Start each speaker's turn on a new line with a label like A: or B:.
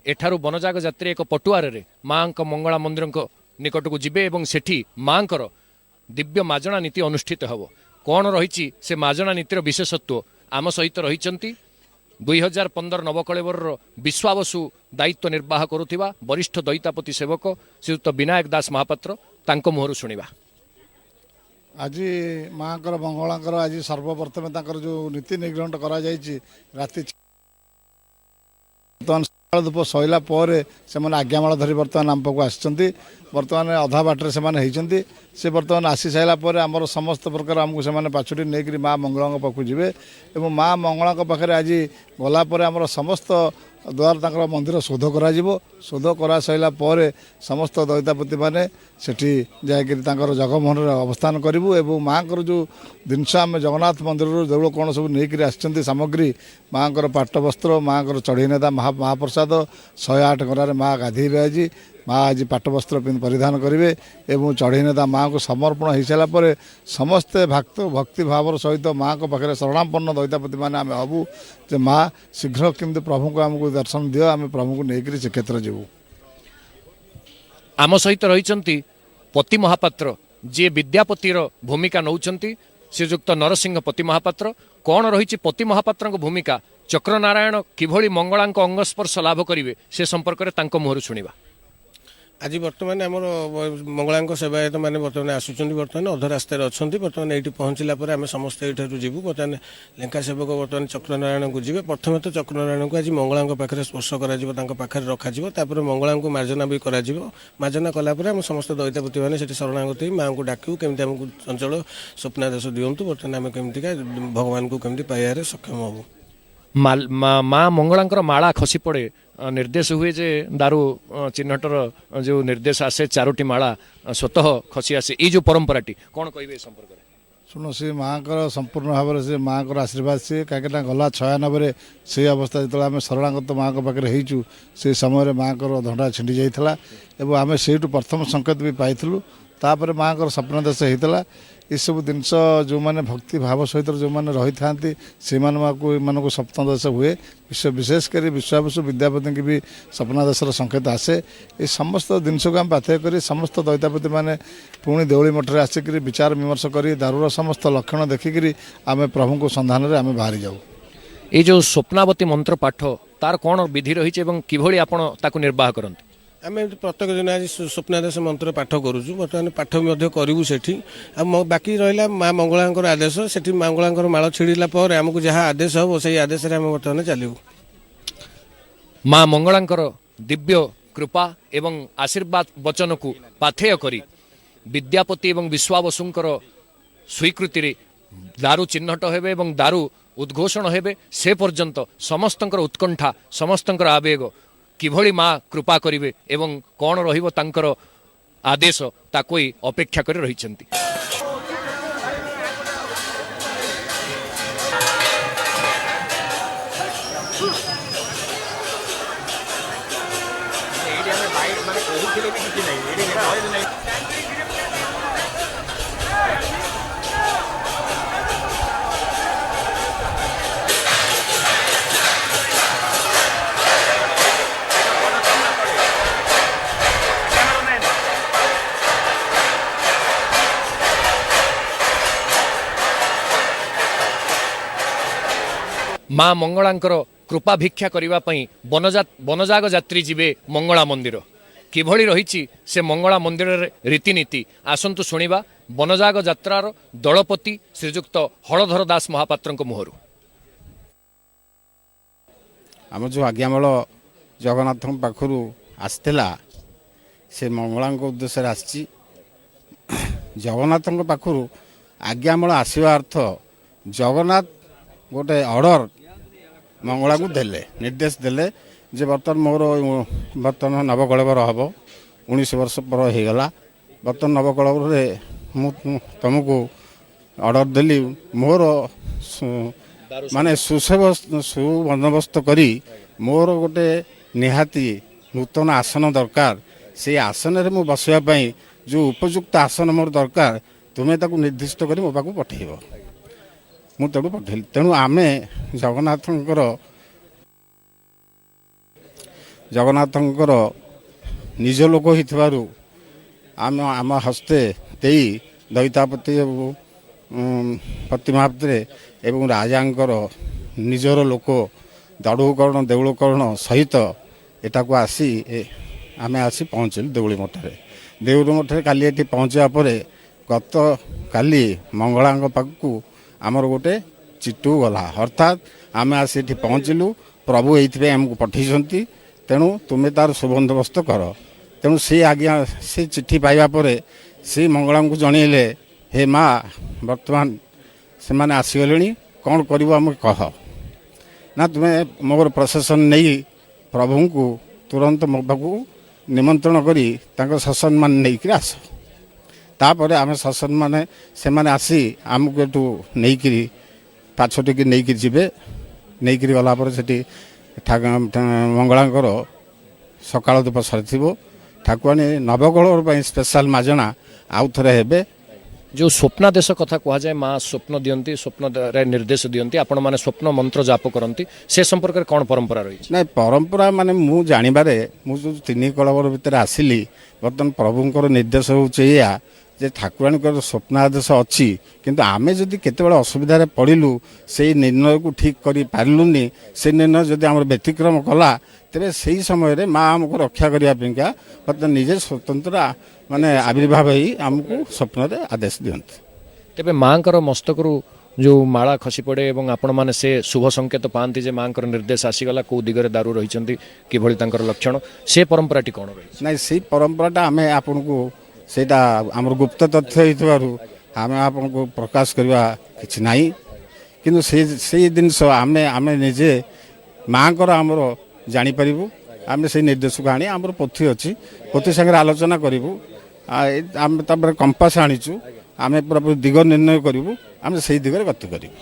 A: एठारू बनजाग यात्री एक पटुआर माँ मंगला मंदिर निकट को जीवे और सेठी माँ दिव्य माजणा नीति अनुष्ठित हम कौन रही से माजणा नीतिर विशेषत्व आम सहित रही 2015 नवकलेवर विश्वावसु दायित्व निर्वाह करुवा वरिष्ठ दैतापति सेवक श्रीयुक्त विनायक दास महापात्र तांको मुहरु शुणिबा।
B: आज माँ मंगलांकर आज सर्वप्रथम जो नीति निग्रहण करा राति बर्तमान धूप सैला से आज्ञामाल धरी बर्तमान आम पाक आसछन्ति बर्तमान अधा बाटर से बर्तमान आसी सारा आमर समस्त प्रकार आमको से पाछुटी नहीं माँ मंगला पाक जी और माँ मंगला पाखे आज गलापर आमर समस्त द्वार तक मंदिर शोध करा शोध करा सारा समस्त दैतापति मैंने सेठी जाकर जगमोहन अवस्थान करूँ और माँ जो जिनस आम जगन्नाथ मंदिर जो कौन सब नहीं आसछन्ति सामग्री माँ पाट वस्त्र माँ चढ़ई नेता महाप्रसाद 108 गरार माँ गाधेबे आज माँ आज पाट वस्त्र परिधान करेंगे और चढ़ई नेता माँ को समर्पण हो सारापर समस्ते भक्ति भाव सहित माँ को पाखे शरणापन्न दैतापति मैंने आम हबू जे माँ शीघ्र केमती प्रभु को आमको दर्शन दियो आम प्रभु को लेकर श्रीक्षेत्र जीवु।
A: आम सहित रही पति महापात्र जी विद्यापतिर भूमिका नौचंती श्रीजुक्त नरसिंह पति महापात्र कौन रही पति महापात्र भूमिका चक्रनारायण किभली मंगला अंगस्पर्श लाभ करेंगे से संपर्क में मुहर शुणा।
C: आज बर्तमान आम मंगला सेवायत मैंने बर्तमान आसुच्च बर्तमान अध रास्त अच्छा बर्तमान ये पहुँचला आम समस्त यू जीवु बर्तमान लेंका सेवक बर्तमान चक्रनारायण को जी प्रथम तो चक्रनारायण को आज मंगला पाखे स्पर्श कर रखापर मंगला को मार्जना भी मार्जना कलापर आम समस्त दैतापति मैंने शरणागत माँ को डाकू केमी आमको चंचल स्वप्नादेश दिंतु बर्तमान आम केमतीका भगवान को केमती पाइबार सक्षम हबू।
A: माँ मंगला माला खसी पड़े निर्देश हुए जे दारू चिन्हटर जो निर्देश आसे 4टी माला स्वतः खसी आसे ये जो परंपराटी कौन कहे संपर्क में
B: शुण से माँ संपूर्ण भाव से माँ आशीर्वाद सी कहीं गला 96 से अवस्था जो आम शरणागत माँ पाखे होचु से समय माँ धंडा छिंडी जाता और आम से प्रथम संकेत भी पाइलु तापर माँ स्वप्नदेश होता ये सब जिनस जो मैंने भक्ति भाव सहित जो मैंने रही था से को स्वप्नदेश हुए विशेषकर विश्वावसु विद्यापति की भी स्वप्नादेशर संकेत आसे ये समस्त जिनस को आम पाथेय कर समस्त दैतापति मैंने पुणी देवली मठर आसिक विचार विमर्श कर दारूर समस्त लक्षण देखिक आम प्रभु को संधान में आम बाहरी जाऊ।
A: ये जो स्वप्नावती मंत्र पाठ तार कौन विधि रही किभली आपण ताकू निर्वाह करते
C: आम प्रत्येक दिन आज स्वप्नादेश मंत्र पाठ करुचु बर्तमान पाठ करूँ से बाकी रहा माँ मंगला आदेश से मंगला माल छिड़ला आमको जहाँ आदेश हम से आदेश बर्तमान चलू।
A: माँ मंगला दिव्य कृपा एवं आशीर्वाद वचन को पाथेय करी विद्यापति एवं विश्वावसुंकर स्वीकृति दारू चिन्हट हेबे एवं दारू उद्घोषण हेबे से पर्यंत समस्तंकर उत्कंठा समस्तंकर आवेग किभली माँ कृपा करिवे एवं कौन रहिबो तांकर आदेश ताकोई अपेक्षा कर रहिछंती। माँ मंगलांकर कृपा भिक्षा करने बनजाग यात्री जीवे मंगला मंदिर किभली रही से मंगला मंदिर रीतिनीति आसंतु शुणा बनजाग यात्रार दलपति श्रीजुक्त हलधर दास महापात्र मुहर।
D: आम जो आज्ञामाल जगन्नाथ पाखर आसला से मंगला उद्देश्य आसी जगन्नाथ पाखर आज्ञामाल आसवा अर्थ जगन्नाथ गोटे ऑर्डर मंगला को देले निर्देश देले जे बर्तमान मोर बर्तमान नवकलेवर हम 19 वर्ष पर हो गला बर्तमान नवकलेवर तुमको ऑर्डर देली मोर माने सुबंदोबस्त करी मोर गोटे निहाती नूतन आसन दरकार से आसन रे मु बसवाई जो उपयुक्त आसन मोर दरकार तुम्हें ताकू निर्दिष्ट कर मो पाक पठेब मु तेणु पठेली तेणु आम जगन्नाथ ଜଗନ୍ନାଥଙ୍କର ନିଜ ଲୋକ ହୋଇଥିବାରୁ ଆମ ହସ୍ତେ ଦେଇ ଦଇତାପତି ପ୍ରତିମା ହାତରେ ଏବଂ ରାଜାଙ୍କର ନିଜର ଲୋକ ଦଡ଼ୁକରଣ ଦେଉଳକରଣ ସହିତ ଏଠାକୁ ଆସି ଆମେ ଆସି ପହଞ୍ଚିଲୁ ଦେଉଳି ମଠରେ। ଦେଉଳି ମଠରେ କାଲି ଏଠି ପହଞ୍ଚିବା ପରେ ଗତ କାଲି ମଙ୍ଗଳାଙ୍କ ପାଖକୁ ଆମର ଗୋଟେ ଚିଠୁ ଗଲା, ଅର୍ଥାତ୍ ଆମେ ଆସି ଏଠି ପହଞ୍ଚିଲୁ, ପ୍ରଭୁ ଏଇଥିପାଇଁ ଆମକୁ ପଠାଇଛନ୍ତି, ତେଣୁ ତୁମେ ତାର ସୁବନ୍ଦୋବସ୍ତ କର। ତେଣୁ ସେ ଆଜ୍ଞା ସେ ଚିଠି ପାଇବା ପରେ ସେ ମଙ୍ଗଳାଙ୍କୁ ଜଣେଇଲେ, ହେ ମା ବର୍ତ୍ତମାନ ସେମାନେ ଆସିଗଲେଣି, କ'ଣ କରିବ ଆମେ କହ। ନା ତୁମେ ମୋର ପ୍ରଶାସନ ନେଇ ପ୍ରଭୁଙ୍କୁ ତୁରନ୍ତ ମୋ ପାଖକୁ ନିମନ୍ତ୍ରଣ କରି ତାଙ୍କ ଶାସନମାନେ ନେଇକରି ଆସ। ତାପରେ ଆମେ ଶାସନମାନେ ସେମାନେ ଆସି ଆମକୁ ଏଠୁ ନେଇକରି ପାଛୋଟିକି ନେଇକରି ଯିବେ। ନେଇକରି ଗଲା ପରେ ସେଠି ମଙ୍ଗଳାଙ୍କର ସକାଳ ଧୂପ ସରିଥିବ। ଠାକୁରାଣୀ ନବକଳେବର ପାଇଁ ସ୍ପେଶାଲ ମାଜଣା ଆଉ ଥରେ ହେବେ।
A: ଯେଉଁ ସ୍ୱପ୍ନାଦେଶ କଥା କୁହାଯାଏ, ମା ସ୍ୱପ୍ନ ଦିଅନ୍ତି, ସ୍ୱପ୍ନରେ ନିର୍ଦ୍ଦେଶ ଦିଅନ୍ତି, ଆପଣମାନେ ସ୍ୱପ୍ନ ମନ୍ତ୍ର ଜାପ କରନ୍ତି, ସେ ସମ୍ପର୍କରେ କ'ଣ ପରମ୍ପରା ରହିଛି?
D: ନାଇଁ ପରମ୍ପରା ମାନେ ମୁଁ ଜାଣିବାରେ, ମୁଁ ଯେଉଁ 3 କଳବର ଭିତରେ ଆସିଲି, ବର୍ତ୍ତମାନ ପ୍ରଭୁଙ୍କର ନିର୍ଦ୍ଦେଶ ହେଉଛି ଏଇଆ ଯେ ଠାକୁରାଣୀଙ୍କର ସ୍ୱପ୍ନାଦେଶ ଅଛି, କିନ୍ତୁ ଆମେ ଯଦି କେତେବେଳେ ଅସୁବିଧାରେ ପଡ଼ିଲୁ ସେଇ ନିର୍ଣ୍ଣୟକୁ ଠିକ୍ କରିପାରିଲୁନି, ସେ ନିର୍ଣ୍ଣୟ ଯଦି ଆମର ବ୍ୟତିକ୍ରମ କଲା, ତେବେ ସେହି ସମୟରେ ମା ଆମକୁ ରକ୍ଷା କରିବା ପାଇଁକା ବର୍ତ୍ତମାନ ନିଜେ ସ୍ୱତନ୍ତ୍ର ମାନେ ଆବିର୍ଭାବ ହେଇ ଆମକୁ ସ୍ୱପ୍ନରେ ଆଦେଶ ଦିଅନ୍ତି।
A: ତେବେ ମାଙ୍କର ମସ୍ତକରୁ ଯେଉଁ ମାଳା ଖସି ପଡ଼େ ଏବଂ ଆପଣମାନେ ସେ ଶୁଭ ସଂକେତ ପାଆନ୍ତି ଯେ ମାଙ୍କର ନିର୍ଦ୍ଦେଶ ଆସିଗଲା, କେଉଁ ଦିଗରେ ଦାରୁ ରହିଛନ୍ତି, କିଭଳି ତାଙ୍କର ଲକ୍ଷଣ, ସେ ପରମ୍ପରାଟି କ'ଣ ରହିଛି?
D: ନାଇଁ ସେଇ ପରମ୍ପରାଟା ଆମେ ଆପଣଙ୍କୁ ସେଇଟା ଆମର ଗୁପ୍ତ ତଥ୍ୟ ହେଇଥିବାରୁ ଆମେ ଆପଣଙ୍କୁ ପ୍ରକାଶ କରିବା କିଛି ନାହିଁ, କିନ୍ତୁ ସେଇ ଜିନିଷ ଆମେ ନିଜେ ମାଙ୍କର ଆମର ଜାଣିପାରିବୁ। ଆମେ ସେଇ ନିର୍ଦ୍ଦେଶକୁ ଆଣି ଆମର ପୋଥି ଅଛି, ପୋଥି ସାଙ୍ଗରେ ଆଲୋଚନା କରିବୁ। ଆମେ ତାପରେ କମ୍ପାସ ଆଣିଛୁ, ଆମେ ପୁରା ଦିଗ ନିର୍ଣ୍ଣୟ କରିବୁ, ଆମେ ସେଇ ଦିଗରେ ଗତି କରିବୁ।